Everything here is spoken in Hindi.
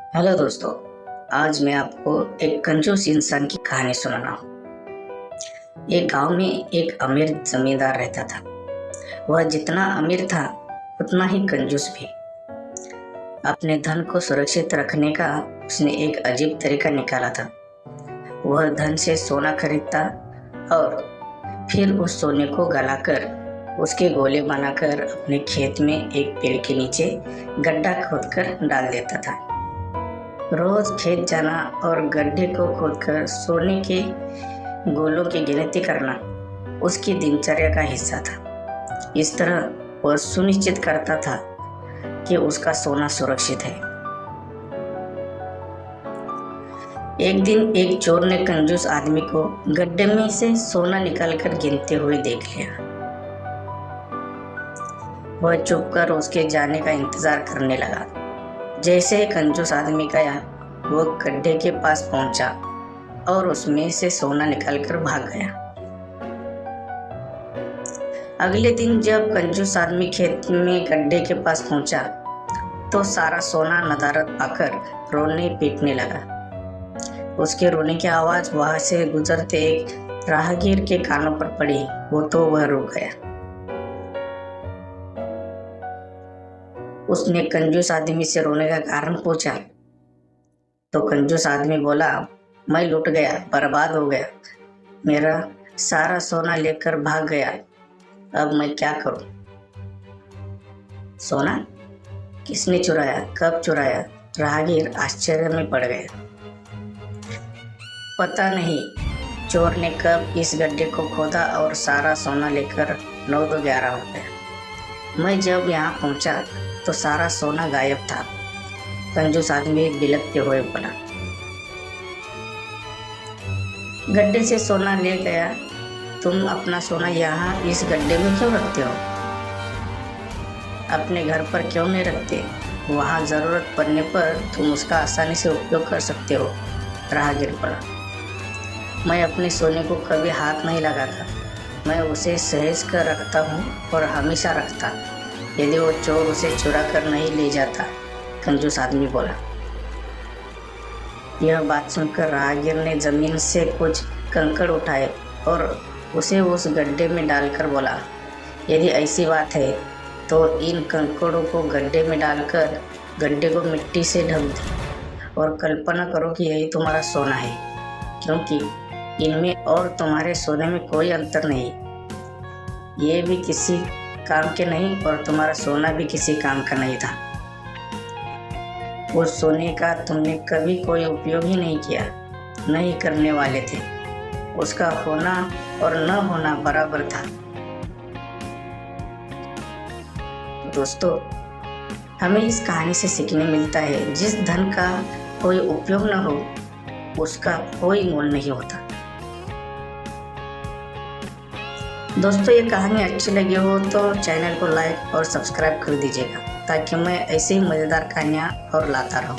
हेलो दोस्तों, आज मैं आपको एक कंजूस इंसान की कहानी सुनाना हूँ। एक गांव में एक अमीर जमींदार रहता था। वह जितना अमीर था उतना ही कंजूस भी। अपने धन को सुरक्षित रखने का उसने एक अजीब तरीका निकाला था। वह धन से सोना खरीदता और फिर उस सोने को गलाकर उसके गोले बनाकर अपने खेत में एक पेड़ के नीचे गड्ढा खोदकर डाल देता था। रोज खेत जाना और गड्ढे को खोदकर सोने के गोलों की गिनती करना उसकी दिनचर्या का हिस्सा था। इस तरह वह सुनिश्चित करता था कि उसका सोना सुरक्षित है। एक दिन एक चोर ने कंजूस आदमी को गड्ढे में से सोना निकालकर गिनते हुए देख लिया। वह चुपकर उसके जाने का इंतजार करने लगा। जैसे ही कंजूस आदमी गया, वो गड्ढे के पास पहुंचा और उसमें से सोना निकालकर भाग गया। अगले दिन जब कंजूस आदमी खेत में गड्ढे के पास पहुंचा तो सारा सोना नदारद पाकर रोने पीटने लगा। उसके रोने की आवाज वहां से गुजरते एक राहगीर के कानों पर पड़ी। वो तो वह रुक गया। उसने कंजूस आदमी से रोने का कारण पूछा तो कंजूस आदमी बोला, मैं लुट गया, बर्बाद हो गया, मेरा सारा सोना लेकर भाग गया, अब मैं क्या करूं? सोना किसने चुराया, कब चुराया? राहगीर आश्चर्य में पड़ गया। पता नहीं चोर ने कब इस गड्ढे को खोदा और सारा सोना लेकर 9-11 हो गया। मैं जब यहाँ पहुंचा तो सारा सोना गायब था। कंजूस आदमी बिलखते हुए बोला, गड्ढे से सोना ले गया, तुम अपना सोना यहाँ इस गड्ढे में क्यों रखते हो? अपने घर पर क्यों नहीं रखते? वहाँ जरूरत पड़ने पर तुम उसका आसानी से उपयोग कर सकते हो। राहगीर बोला, मैं अपने सोने को कभी हाथ नहीं लगाता, मैं उसे सहेज कर रखता हूँ और हमेशा रखता, यदि वो चोर उसे चुरा कर नहीं ले जाता। कंजूस आदमी बोला। यह बात सुनकर राहगीर ने जमीन से कुछ कंकड़ उठाए और उसे उस गड्ढे में डालकर बोला, यदि ऐसी बात है तो इन कंकड़ों को गड्ढे में डालकर गड्ढे को मिट्टी से ढक दो और कल्पना करो कि यही तुम्हारा सोना है, क्योंकि इनमें और तुम्हारे सोने में कोई अंतर नहीं। ये भी किसी काम के नहीं और तुम्हारा सोना भी किसी काम का नहीं था। उस सोने का तुमने कभी कोई उपयोग ही नहीं किया, नहीं करने वाले थे। उसका होना और न होना बराबर था। दोस्तों, हमें इस कहानी से सीखने मिलता है, जिस धन का कोई उपयोग न हो उसका कोई मोल नहीं होता। दोस्तों, ये कहानी अच्छी लगी हो तो चैनल को लाइक और सब्सक्राइब कर दीजिएगा, ताकि मैं ऐसे ही मज़ेदार कहानियाँ और लाता रहूँ।